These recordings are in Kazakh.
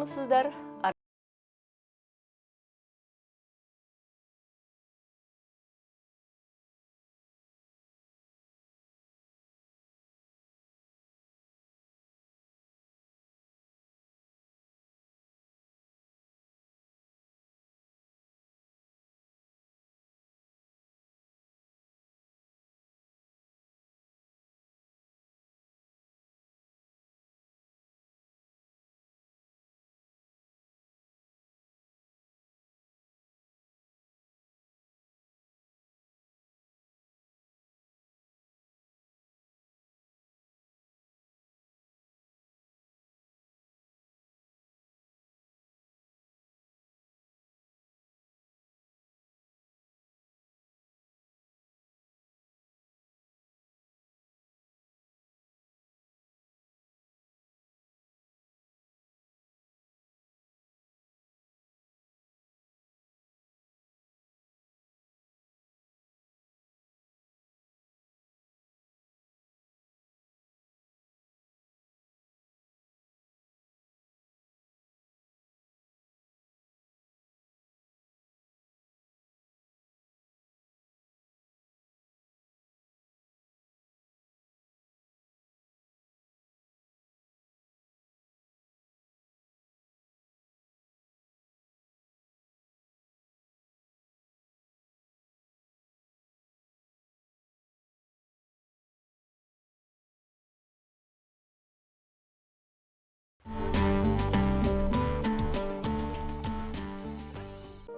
Саламатсыздар.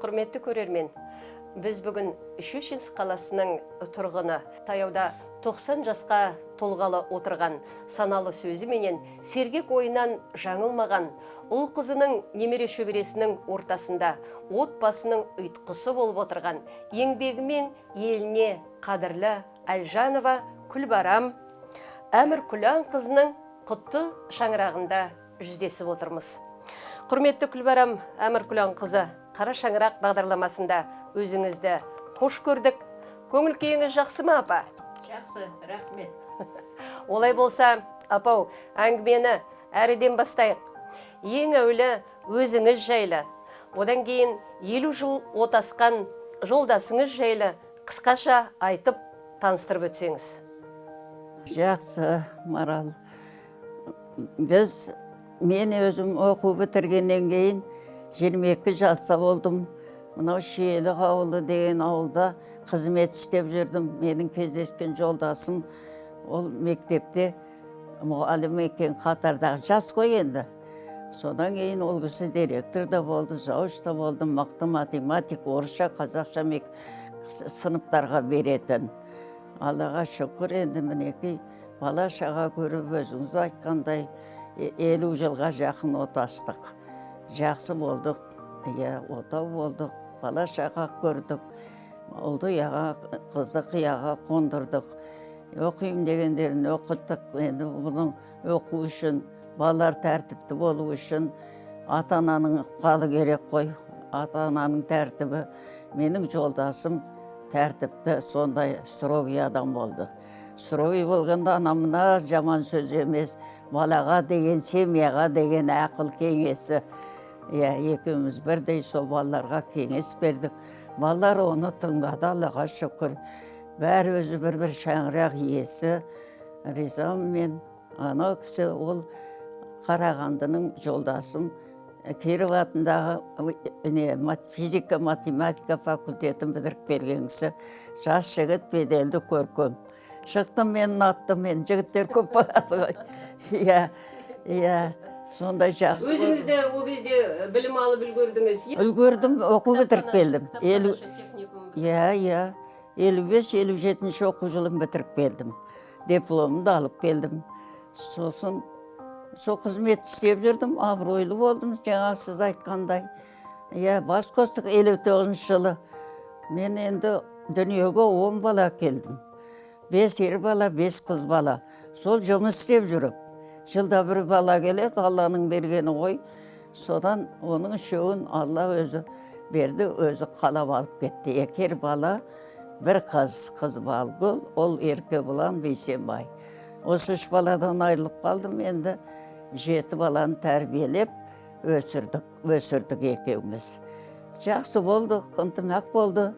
Құрметті көрермен, біз бүгін Щучинск қаласының тұрғыны, таяуда 90 жасқа толғалы отырған, саналы сөзі менен сергек ойынан жаңылмаған, ұл қызының немере шөбересінің ортасында отбасының ұйытқысы болып отырған, еңбегімен еліне қадірлі Әлжанова Күлбарам Әміркүлан қызының құтты шаңырағында жүздесіп отырмыз. Құрметті Күлбарам Әміркүлан қызы, Қара шаңырақ бағдарламасында өзіңізді қош көрдік. Көңіл күйіңіз жақсы ма, апа? Жақсы, рахмет. Олай болса, апау, әңгімені әріден бастайық. Ең әуелі өзіңіз жайлы, одан кейін 50 жыл отасқан жолдасыңыз жайлы қысқаша айтып таныстырып өтсеңіз. Жақсы, Марал. Мен өзім оқу бітіргеннен кейін 22 жаста болдым. Мынау Шиелі ауылы деген ауылда қызмет істеп жүрдім. Менің кездескен жолдасым ол мектепте мұғалім екен, қатардағы жас қой енді. Содан кейін ол кісі директор да болды, зауыш та болды, мықты математик, орысша, қазақша сыныптарға беретін. Аллаға шүкір, енді мінекей бала шаға көріп, өзіңіз айтқандай 50 жылға жақын отастық. Жақсы болдық, отау болдық, бала шаға көрдік, ұлды қызды қияға қондырдық. Оқимын дегендерін оқыттық. Енді бұның оқу үшін, балалар тәртіпті болу үшін ата-ананың ықпалы керек қой. Ата-ананың тәртібі. Менің жолдасым тәртіпті, сондай строгий адам болды. Строгий болғанда анамына жаман сөз емес, балаға деген, семьяға деген ақыл кеңесі. Екеуміз бірдей сол балаларға кеңес бердік. Балалар оны тыңдады, Аллаға шүкір. Бәрі өзі бір шаңырақ иесі. Ризамын мен. Анау кісі ол Қарағандының жолдасым. Киров атындағы физика, математика факультетін бітіріп берген кісі. Жас жігіт, беделді, көркем. Шықтым, мен ұнаттым, мен жігіттер көп болады ғой. Сондай жақсы. Өзіңіз де ол кезде білім алып үлгердіңіз? Үлгердім, оқу бітіріп келдім. 55-57 оқу жылын бітіріп келдім. Дипломымды алып келдім. Сосын сол қызмет істеп жүрдім, абыройлы болдым, жаңа сіз айтқандай. Бас қостық 59 жылы. Мен енді дүниеге 10 бала келдім. 5 ер бала, 5 қыз бала. Сол жұмыс істеп жүріп. Жылда бір бала келеді, Алланың бергені ғой. Содан оның үшеуін Алла өзі берді, өзі қалап алып кетті. Екер бала, бір қыз Балгүл, ол Еркебұлан өсірдік екеуміз. Жақсы болдық, ынтымақ болды.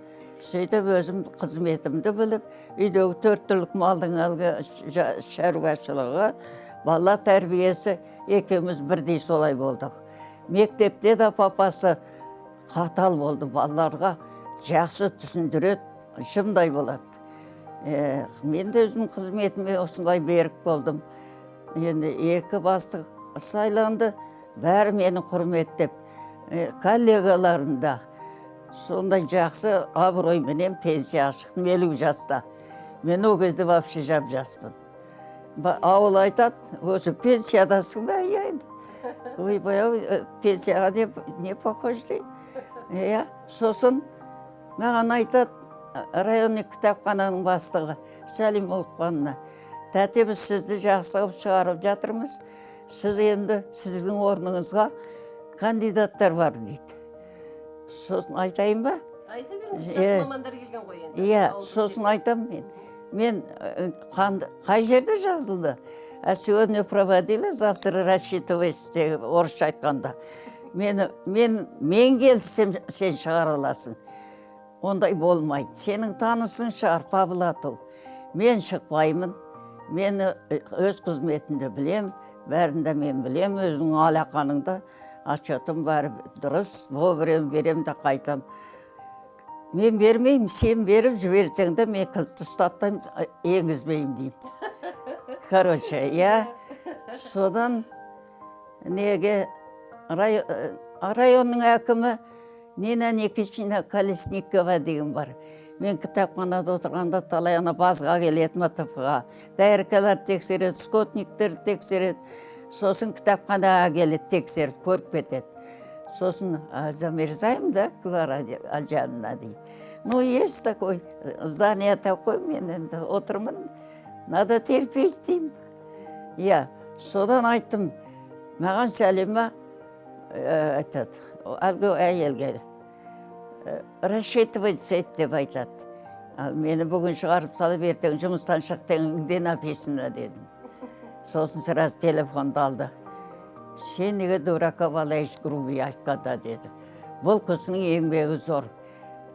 Сөйтіп өзім қызметімді біліп, үйдегі 4 түлік малдың әлгі шаруашылығы, бала тәрбиесі екеуміз бірдей солай болдық. Мектепте де папасы қатал болды, балаларға жақсы түсіндіреді, шымдай болады. Мен де өзім қызметіме осындай берік болдым. Енді 2 бастық сайланды, бәрі мені құрметтеп, коллегаларым да сондай жақсы абыройменен пенсияға шықтым 50 жаста. Мен о кезде вообще жап-жаспын. Ауыл айтады, өзі пенсиядасың ба? Ой, баяу пенсияға не похож дейді. Сосын маған айтады, районный кітапхананың бастығы Сәлим Ұлықпанына. Тәте, біз сізді жақсы қылып шығарып жатырмыз. Сіз енді сіздің орныңызға кандидаттар бар дейді. Сосын айтайын ба? Айта беріңіз, жас мамандар келген ғой енді. Сосын айтам мен. Мен қай жерде жазылды? Сегодня проводили, завтра рассчитывайся, орысша айтқанда. Мен келсем, сен шығара аласың. Ондай болмайды. Сенің танысың шығар, Павлатов. Мен шықпаймын. Мен өз қызметімді білем, бәрінде мен білем, өзің алақаныңда отчетым бәрі дұрыс, вовремя берем де қайтам. Мен бермеймін, сен беріп жіберсең де мен кілтті ұстатпаймын, енгізбеймін деймін. Короче, содан неге районның әкімі Нина Никитична Колесникова деген бар. Мен кітапханада отырғанда талай ана базға келеді МТФ-ға. Дәркелер тексереді, скотниктер тексереді. Сосын кітапханаға келеді, тексеріп, көріп кетеді. Сосын замерзаем, да, Клара Алжанына дейді. Ну, есть такой, здание такой, мен енді отырмын, надо терпеть деймін. Содан айттым, маған Сәлима айтады, әлгі әйелге рассчитывайся деп айтады. Ал мені бүгін шығарып салып ертең жұмыстан шықтың, где написано дедім. Сосын сразу телефонды алды. Сен неге дурака валаешь грубый айтқанда деді. Бұл қыздың еңбегі зор.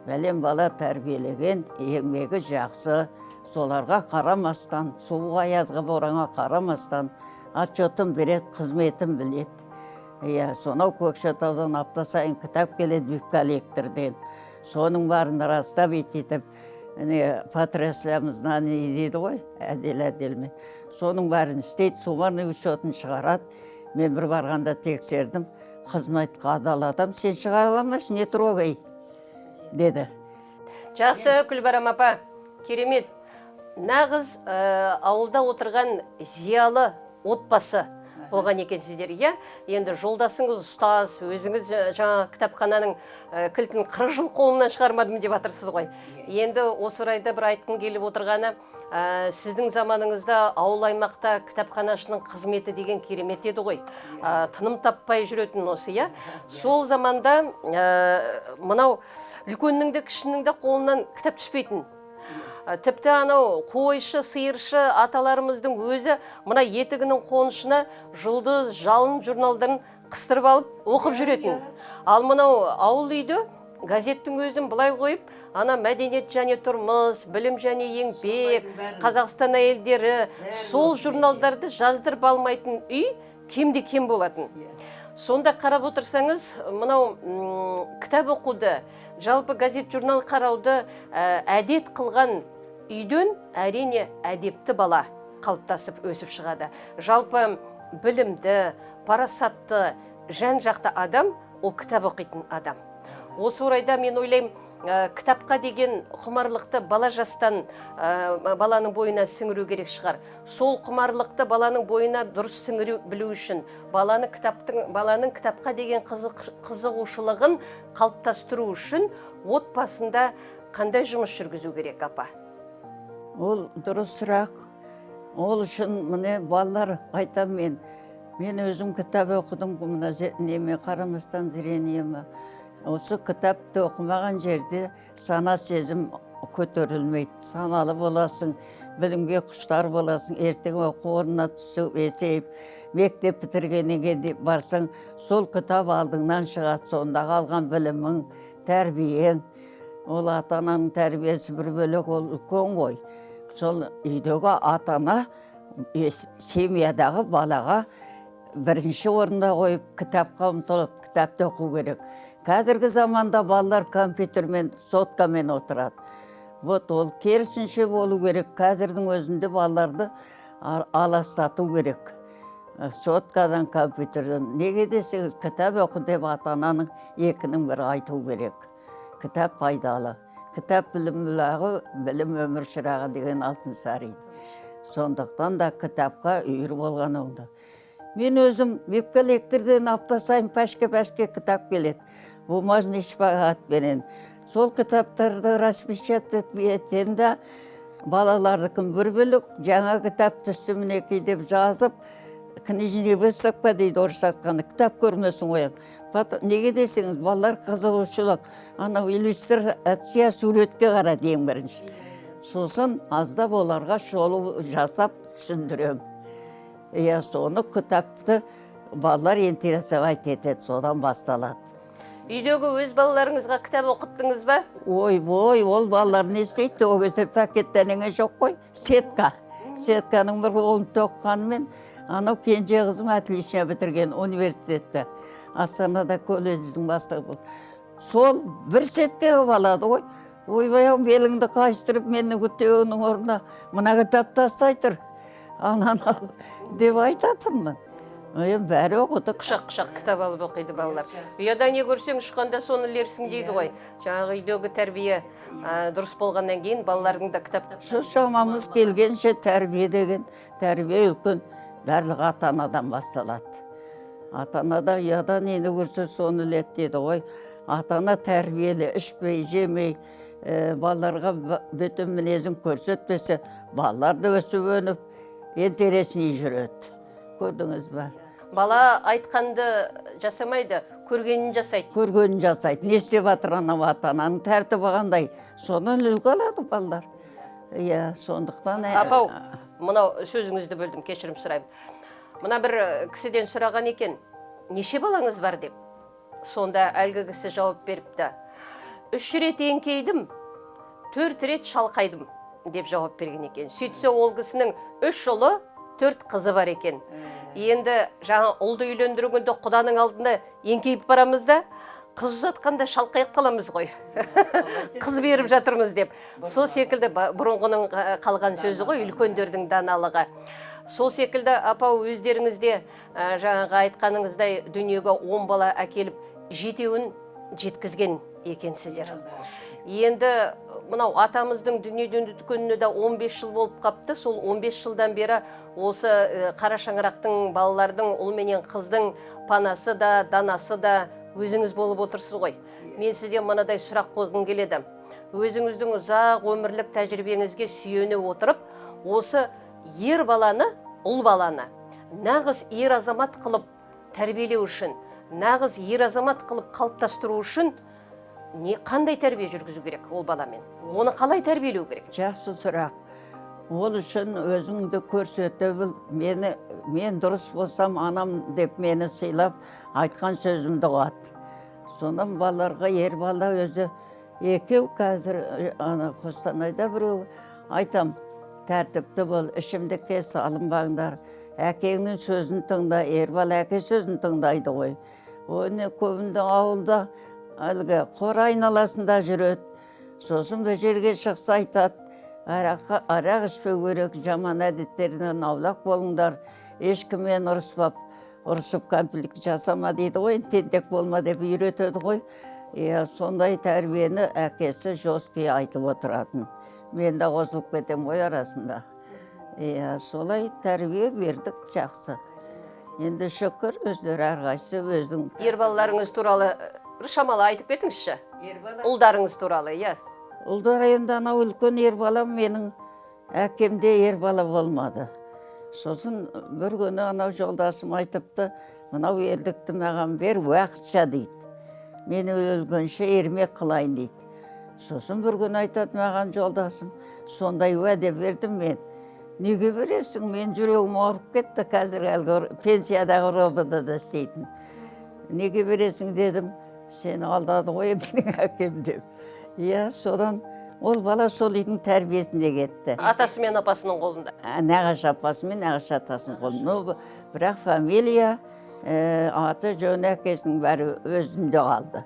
Бәлем бала тәрбиелеген, еңбегі жақсы, соларға қарамастан, суға аязға боранға қарамастан, отчетын береді, қызметін біледі. Сонау Көкшетаудан апта сайын кітап келеді коллекторден. Соның барын растап етіп, потряслями знания дейді ғой, әдел-әделмен. Соның барын істейді, сумарный учетін шығарады. Мен бір барғанда тексердім, қызмет қадал адам, сен шығара аламайсың, не трогай, деді. Жақсы, Күлбарам апа, керемет. Нағыз ауылда отырған зиялы отбасы болған екенсіздер, Енді жолдасыңыз ұстаз, өзіңіз жаңа кітапхананың кілтін 40 жыл қолымнан шығармадым деп жатырсыз ғой. Енді осы орайда бір айтқым келіп отырғаны, сіздің заманыңызда ауыл аймақта кітапханашының қызметі деген керемет еді ғой. Тыным таппай жүретін осы, Сол заманда мынау үлкеннің де кішінің де қолынан кітап түспейтін. Тіпті анау қойшы, сиыршы аталарымыздың өзі мына етігінің қонышына жұлдыз, жалын журналдарын қыстырып алып оқып жүретін. Ал мынау ауыл үйді газеттің өзін былай қойып, ана мәдениет және тұрмыс, білім және еңбек, Қазақстан әйелдері, сол журналдарды жаздырып алмайтын үй кемде кем болатын. Сонда қарап отырсаңыз, мынау кітап оқуды, жалпы газет журнал қарауды әдет қылған үйден әрине әдепті бала қалыптасып өсіп шығады. Жалпы білімді, парасатты, жан-жақты адам ол кітап оқитын адам. Осы орайда мен ойлаймын, кітапқа деген құмарлықты бала жастан баланың бойына сіңіру керек шығар. Сол құмарлықты баланың бойына дұрыс сіңіру білу үшін, баланың кітапқа деген қызығушылығын қалыптастыру үшін отбасында қандай жұмыс жүргізу керек, апа? Ол дұрыс сұрақ. Ол үшін міне балалар айтам мен өзім кітап оқыдым, мына неме қарамастан зрениеме. Осы кітапты оқымаған жерде сана сезім көтерілмейді. Саналы боласың, білімге құштар боласың, ертең оқу орнына түсіп, есейіп, мектеп бітіргеннен кейін барсаң, сол кітап алдыңнан шығады, сонда қалған білімің, тәрбиең. Ол ата-ананың тәрбиесі бір бөлек, ол үлкен ғой. Сол үйдегі ата-ана семьядағы балаға бірінші орында қойып, кітапқа ұмтылып, кітапты оқу керек. Қазіргі заманда балалар компьютермен, соткамен отырады. Вот ол керісінше болу керек. Қазірдің өзінде балаларды аластату керек. Соткадан, компьютерден. Неге десеңіз, кітап оқы деп ата-ананың екінің бірі айту керек. Кітап пайдалы. Кітап білім бұлағы, білім өмір шырағы деген алтын сарайды. Сондықтан да кітапқа үйір болған оңды. Мен өзім меккелектерден апта сайын пәшке кітап келеді. Бумажный шпагат берен. Сол кітаптарды распечатать етенде балалардыкін бір бөлік, жаңа кітап түсті мінекей деп жазып, книжный выставка дейді орысша айтқанда, кітап көрмесін қоям. Неге десеңіз, балалар қызығушылық, анау иллюстрация суретке қарады ең бірінші. Сосын аздап оларға шолу жасап түсіндірем. Соны кітапты балалар интересовать етеді, содан басталады. Үйдегі өз балаларыңызға кітап оқыттыңыз ба? Ой, ол балалар не істейді? О кезде пакеттеніңе жоқ қой, сетка. Сетканың бір қолын тоққанымен, анау кенже қызым отлично бітірген университетті. Астанада колледждің бастығы болды. Сол бір сетке алады ғой. Ойбай-ау, беліңді қайыстырып, мені күтеуінің орнына мына кітап тастай тұр. Ананы деп айтатынмын. Бәрі оқыды. Құшақ кітап алып оқиды балалар. Ұяда не көрсең ұшқанда соны лерсің дейді ғой. Жаңағы үйдегі тәрбие дұрыс болғаннан кейін балалардың да кітап. Шамамыз келгенше тәрбие деген, тәрбие үлкен барлығы ата-анадан басталады. Ата-анада ұяда нені көрсе соны лет дейді ғой. Ата-ана тәрбиелі, ішпей, жемей, балаларға бүтін мінезін көрсетпесе, балалар да өсіп өніп, интересіне жүреді. Көрдіңіз бе? Бала айтқанды жасамайды, көргенін жасайды. Көргенін жасайды. Не істеп жатыр анау ата-ананың тәртібі қандай? Соны үлгі алады балалар. Сондықтан... Апау, мынау сөзіңізді бөлдім, кешірім сұраймын. Мына бір кісіден сұраған екен, неше балаңыз бар деп. Сонда әлгі кісі жауап беріпті. 3 рет еңкейдім, 4 рет шалқайдым деп жауап берген екен. Сөйтсе ол кісінің 3 ұлы, 4 қызы бар екен. Енді жаңа ұлды үйлендіргенде құданың алдында еңкейіп барамыз да, қыз ұзатқанда шалқайып қаламыз ғой. Қыз беріп жатырмыз деп. Сол секілді бұрынғының қалған сөзі ғой, үлкендердің даналығы. Сол секілді апау өздеріңізде жаңағы айтқаныңыздай дүниеге 10 бала әкеліп, 7-еуін жеткізген екенсіздер. Енді мынау атамыздың дүниеден өткеніне де 15 жыл болып қапты. Сол 15 жылдан бері осы қара шаңырақтың балалардың, ұл менен қыздың панасы да, данасы да өзіңіз болып отырсыз ғой. Мен сізден мынадай сұрақ қойғым келеді. Өзіңіздің ұзақ өмірлік тәжірибеңізге сүйене отырып, осы ер баланы, ұл баланы нағыз ер азамат қылып тәрбиелеу үшін, нағыз ер азамат қылып қалыптастыру үшін қандай тәрбие жүргізу керек ол баламен? Оны қалай тәрбиелеу керек? Жақсы сұрақ. Ол үшін өзіңді көрсете біл, мен дұрыс болсам, анам деп мені сыйлап, айтқан сөзімді қуат. Сонан балаларға ер бала өзі екеу қазір Қостанайда біреу айтам, тәртіпті бол, ішімдікке салынбаңдар, әкеңнің сөзін тыңда, ер бала әке сөзін тыңдайды ғой. Оны көбінде ауылда әлгі қор айналасында жүреді. Сосын бір жерге шықса айтады, арақ ішпеу керек, жаман әдеттерінен аулақ болыңдар, ешкіммен ұрысып конфликт жасама дейді ғой, тентек болма деп үйретеді ғой. Сондай тәрбиені әкесі жорстко айтып отыратын. Мен де қосылып кетем ғой арасында. Солай тәрбие бердік, жақсы. Енді шүкір, өздері әрқайсысы өздің. Ер балаларыңыз туралы бір шамалы айтып кетіңізші. Ұлдарыңыз туралы, иә. Ұлдар енді анау үлкен ер балам, менің әкемде ер бала болмады. Сосын бір күні анау жолдасым айтыпты, мынау ерлікті маған бер, уақытша дейді. Мені өлгенше ермек қылайын дейді. Сосын бір күн айтады маған жолдасым, сондай уәде бердім мен. Неге бересің? Мен жүрегім ауырып кетті, қазір әлгі пенсиядағы робода істейтін. Неге бересің дедім, сені алдады ғой менің әкем деп. Иә, содан ол бала сол үйдің тәрбиесінде кетті. Атасы мен апасының қолында. Нағашы апасы мен нағашы атасының қолында. Бірақ фамилия, аты жөн әкесінің бәрі өзінде қалды.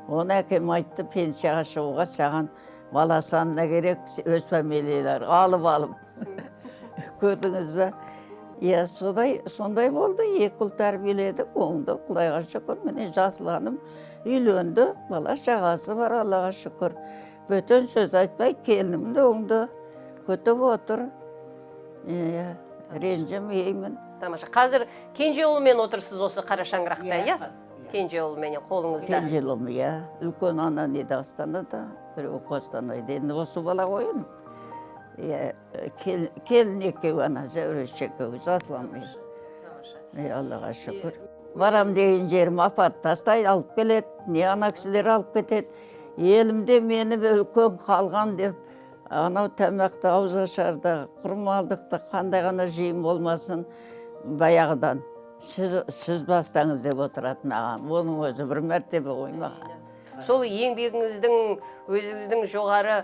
Оны әкем айтты, пенсияға шығуға саған бала санына керек, өз фамилиялар алып. Көрдіңіз бе? Иә, сондай болды. Екі ұл тәрбиеледік, оңды, Құдайға шүкір. Міне жасыланым үйленді, бала шағасы бар, Аллаға шүкір. Бөтен сөз айтпай, келінім де оңды, күтіп отыр. Ренжімеймін. Тамаша. Қазір кенже ұлымен отырсыз осы қара шаңырақта, иә? Кенже ұлымен қолыңызда. Кенже ұлым, иә. Үлкен ана неді Астанада, біреу Қостанайда. Енді осы бала қойын. Келін екеу ана, зәуреш екеу, жасыламын. Аллаға шүкір. Барам деген жерім апарып тастай алып келеді, не ана кісілер алып кетеді. Елімде мені үлкен қалған деп, анау тәмәқті аузашарда, құрмалдықты қандай ғана жиын болмасын баяғыдан. Сіз бастаңыз деп отыратын ағам. Оның өзі бір мәртебе қоймаған. Сол еңбегіңіздің, өзіңіздің жоғары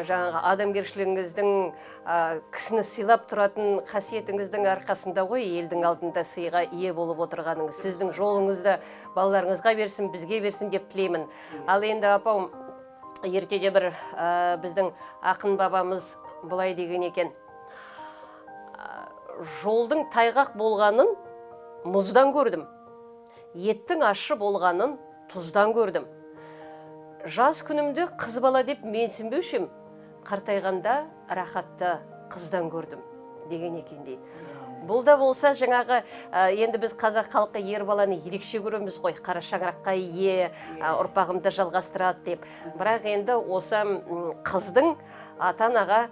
жаңағы адамгершілігіңіздің кісіні сыйлап тұратын қасиетіңіздің арқасында ғой елдің алдында сыйға ие болып отырғаныңыз. Сіздің жолыңызды балаларыңызға берсін, бізге берсін деп тілеймін. Ал енді апам, ертеде бір біздің ақын бабамыз былай деген екен. Жолдың тайғақ болғанын мұздан көрдім. Еттің ащы болғанын тұздан көрдім. Жас күнімде қыз бала деп менсінбеушім, қартайғанда рахатты қыздан көрдім деген екен дейді. Бұл да болса жаңағы енді біз қазақ халқы ер баланы ерекше көреміз ғой, қара шаңыраққа ие, ұрпағымды жалғастырады деп. Бірақ енді осы қыздың ата-анаға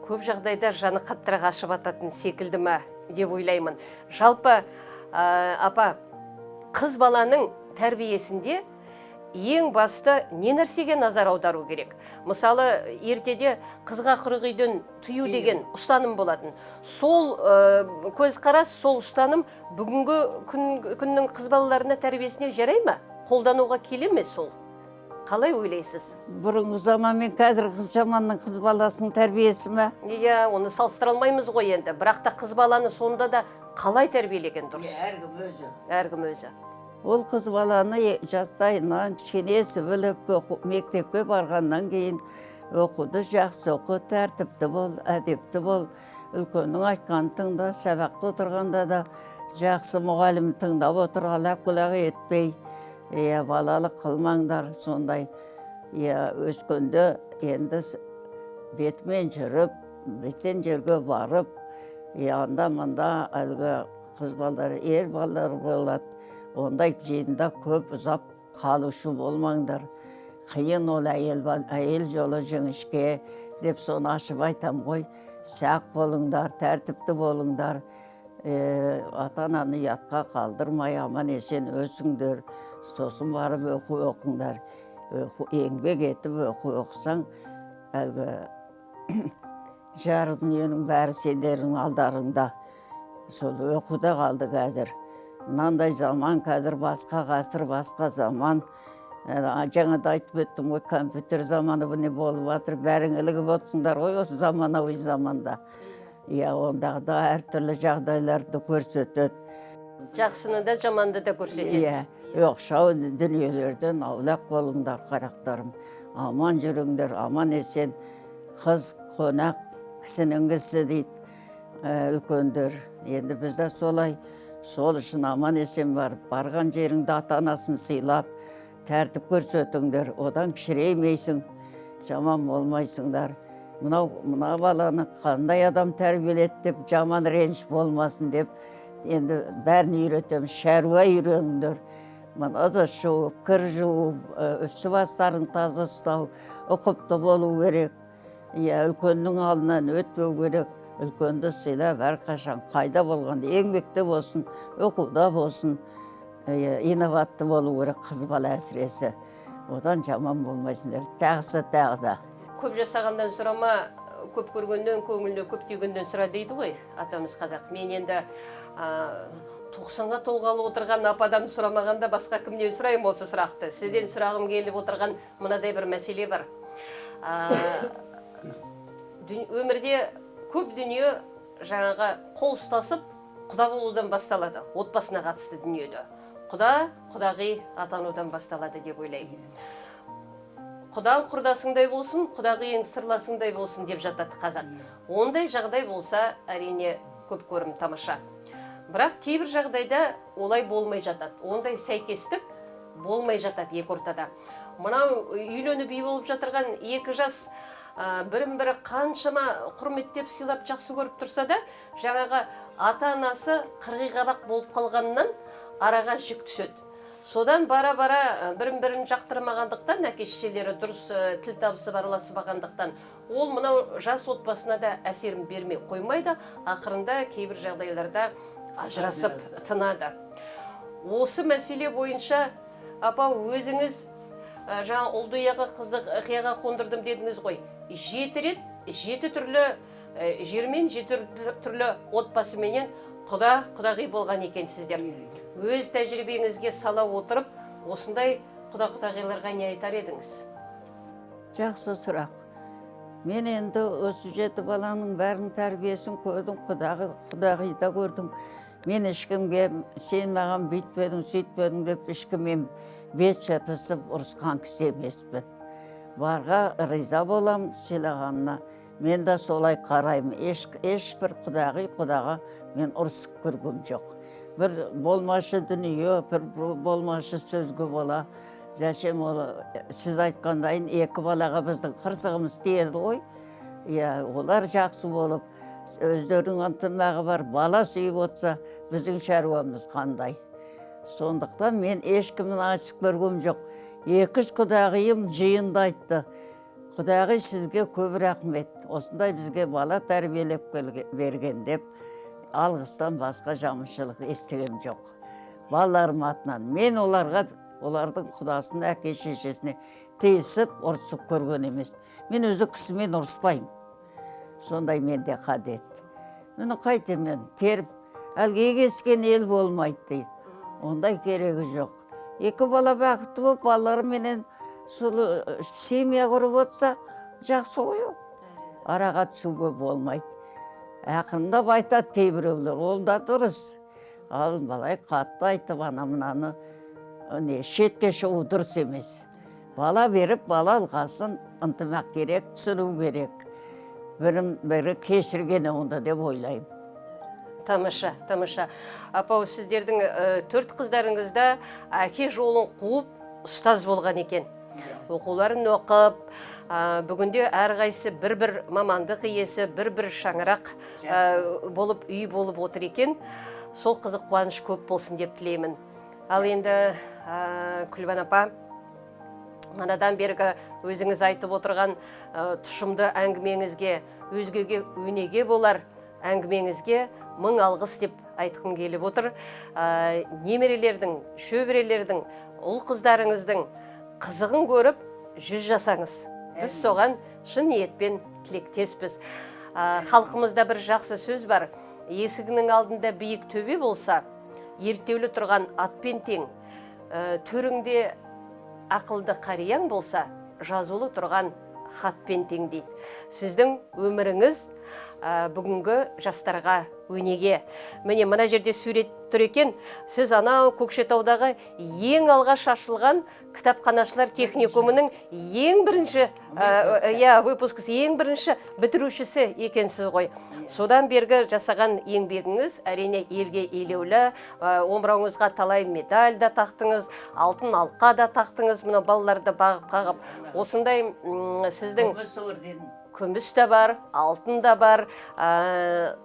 көп жағдайда жаны қаттырақ ашып ататын секілді ме деп ойлаймын. Жалпы апа, қыз баланың тәрбиесінде ең басты не нәрсеге назар аудару керек? Мысалы, ертеде қызға қырық үйден тыю деген ұстаным болатын. Сол көзқарас, сол ұстаным бүгінгі күннің қыз балаларына тәрбиесіне жарай ма? Қолдануға келе ме сол? Қалай ойлайсыз? Бұрынғы заман мен қазіргі заманның қыз баласының тәрбиесі ме? Иә, оны салыстыра алмаймыз ғой енді. Бірақ та қыз баланы сонда да қалай тәрбиелеген дұрыс? Әркім өзі. Әркім өзі. Ол қыз баланы жастайынан кішкенесі біліп, мектепке барғаннан кейін оқуды жақсы оқы, тәртіпті бол, әдепті бол. Үлкеннің айтқанын тыңда, сабақта отырғанда да жақсы мұғалім тыңдап отыр, алақ-құлақ етпей. Балалық қылмаңдар, сондай. Өскенде енді бетімен жүріп, беттен жерге барып, анда-манда әлгі қыз балалар, ер балалар болады. Ондай жиында көп ұзап қалушы болмаңдар. Қиын ол әйел жолы жіңішке деп соны ашып айтам ғой. Сақ болыңдар, тәртіпті болыңдар. Ата-ананы ұятқа қалдырмай, аман есен өсіңдер. Сосын барып оқыңдар. Еңбек етіп оқысаң, жар дүниенің бәрі сендердің алдарыңда. Сол оқуда қалды қазір. Мынандай заман, қазір басқа ғасыр, басқа заман. Жаңада айтып өттім ғой, компьютер заманы бұны болып жатыр, бәрің ілігіп отырсыңдар ғой осы заманауи заманда. Ондағы да әртүрлі жағдайларды көрсетеді. Жақсыны да, жаманды да көрсетеді. Оқшау дүниелерден аулақ болыңдар, қарақтарым. Аман жүріңдер, аман есен. Қыз, қонақ, кісінің кісі дейді, үлкендер. Енді бізде солай. Сол үшін аман есен барған жеріңді ата-анасын сыйлап, тәртіп көрсетіңдер, одан кішіреймейсің, жаман болмайсыңдар. Мына баланы қандай адам тәрбиеледі деп, жаман реніш болмасын деп, енді бәрін үйретеміз, шаруа үйреніңдер. Мынады жуып, кір жуып, үсі бастарын таза ұстау, ұқыпты болу керек. Үлкеннің алдынан өтпеу керек. Үлкенді сыйлап, әрқашан қайда болғанда, еңбекте болсын, оқуда болсын, инноватты болу керек қыз бала әсіресе. одан жаман болмайсыңдар. Жақсы тағы да. Көп жасағандан сұрама, көп көргеннен, көңіліне көп түйгенден сұра дейді ғой атамыз қазақ. Мен енді 90-ға толғалы отырған ападан сұрамағанда басқа кімнен сұраймын осы сұрақты. Сізден сұрағым келіп отырған мынадай бір мәселе бар. Өмірде көп дүние жаңағы қол ұстасып құда болудан басталады, отбасына қатысты дүниеде. Құда, құдағи атанудан басталады деп ойлаймын. Құдаң құрдасыңдай болсын, құдағиың сырласыңдай болсын деп жатады қазақ. Ондай жағдай болса, әрине көп көрім тамаша. Бірақ кейбір жағдайда олай болмай жатады. Ондай сәйкестік болмай жатады екі ортада. Мынау үйленіп үй болып жатырған екі жас бірін-бірі қаншама құрметтеп сыйлап жақсы көріп тұрса да, жаңағы ата-анасы қырғиқабақ болып қалғанынан араға жүк түседі. Содан бара-бара бірін-бірін жақтырмағандықтан, әке-шешелері дұрыс тіл табысып араласпағандықтан, ол мынау жас отбасына да әсерін бермей қоймайды, ақырында кейбір жағдайларда ажырасып тынады. Осы мәселе бойынша, апа, өзіңіз жаңа ұлды ұяға қызды қияға қондырдым дедіңіз ғой. 7 рет, 7 түрлі жермен, 7 түрлі отбасыменен құдағи болған екенсіздер. Өз тәжірибеңізге сала отырып, осындай құдағиларға не айтар едіңіз? Жақсы сұрақ. Мен енді осы 7 баланың бәрін тәрбиесін көрдім, құдағида көрдім. Мен ешкімге сен маған бүйтпедің, сөйтпедің деп ешкіммен бет жатысып ұрысқан кісі емеспін. Барға риза болам сыйлағанына. Мен де солай қараймын. Ешбір құдаға мен ұрысып көргім жоқ. Бір болмашы дүние, бір болмашы сөзге бола. Зәшем сіз айтқандайын екі балаға біздің қырсығымыз тиеді ғой. Олар жақсы болып, өздерінің ынтымағы бар, бала сүйіп отса, біздің шаруамыз қандай. Сондықтан мен ешкімнің ашық көргім жоқ. 2 құдағиым жиында айтты. Құдағи сізге көп рахмет. Осындай бізге бала тәрбиелеп берген деп, алғыстан басқа жаманшылық естігем жоқ. Балаларым атынан мен олардың құдасын әке-шешесіне тиісіп, ұрысып көрген емес. Мен өзі кісімен ұрыспаймын. Сондай менде қадет. Мені қайтемен теріп, әлге кескен ел болмайды дейді. Ондай керегі жоқ. 2 бала бақытты болып, балалары менен семья құрып отса, жақсы ғой. Араға түсуге болмайды. Ақырындап айтады кейбіреулер, ол да дұрыс. Ал балай қатты айтып, ана-мынаны шетке шығу дұрыс емес. Бала беріп, бала алғасын ынтымақ керек, түсіну керек. Бірі кешіргені онда деп ойлаймын. Тамаша, тамаша. Апау, сіздердің 4 қыздарыңызда әке жолын қуып, ұстаз болған екен. Оқуларын оқып, бүгінде әрқайсысы бір-бір мамандық иесі, бір-бір шаңырақ болып, үй болып отыр екен. Сол қызық қуаныш көп болсын деп тілеймін. Ал енді Күлбан апа, манадан бергі өзіңіз айтып отырған тұшымды әңгімеңізге, өзгеге өнеге болар әңгімеңізге мың алғыс деп айтқым келіп отыр. Немерелердің, шөберелердің, ұл қыздарыңыздың қызығын көріп, 100 жасаңыз. Біз соған шын ниетпен тілектеспіз. Халқымызда бір жақсы сөз бар. Есігінің алдында биік төбе болса, ертеулі тұрған атпен тең. Төріңде ақылды қарияң болса, жазулы тұрған хатпен тең дейді. Сіздің өміріңіз бүгінгі жастарға өнеге. Міне мына жерде сурет тұр екен. Сіз анау Көкшетаудағы ең алғаш ашылған кітапханашылар техникумының ең бірінші выпускысы, ең бірінші бітірушісі екенсіз ғой. Содан бергі жасаған еңбегіңіз әрине елге елеулі. Омырауыңызға талай медаль да тақтыңыз, алтын алқа да тақтыңыз, мына балаларды бағып-қағып. Осындай сіздің күміс та бар, алтын да бар,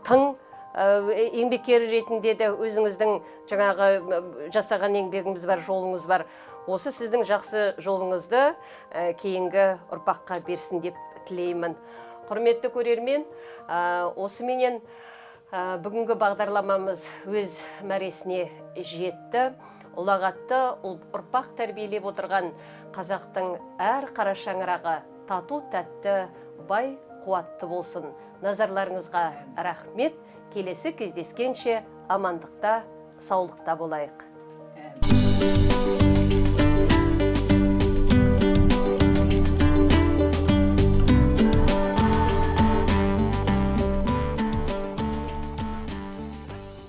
тың еңбеккер ретінде де өзіңіздің жаңағы жасаған еңбегіңіз бар, жолыңыз бар. Осы сіздің жақсы жолыңызды кейінгі ұрпаққа берсін деп тілеймін. Құрметті көрермен, осыменен бүгінгі бағдарламамыз өз мәресіне жетті. ұлағатты ұрпақ тәрбиелеп отырған қазақтың әр қара шаңырағы тату тәтті, бай қуатты болсын. Назарларыңызға рахмет. Келесі кездескенше амандықта, саулықта болайық.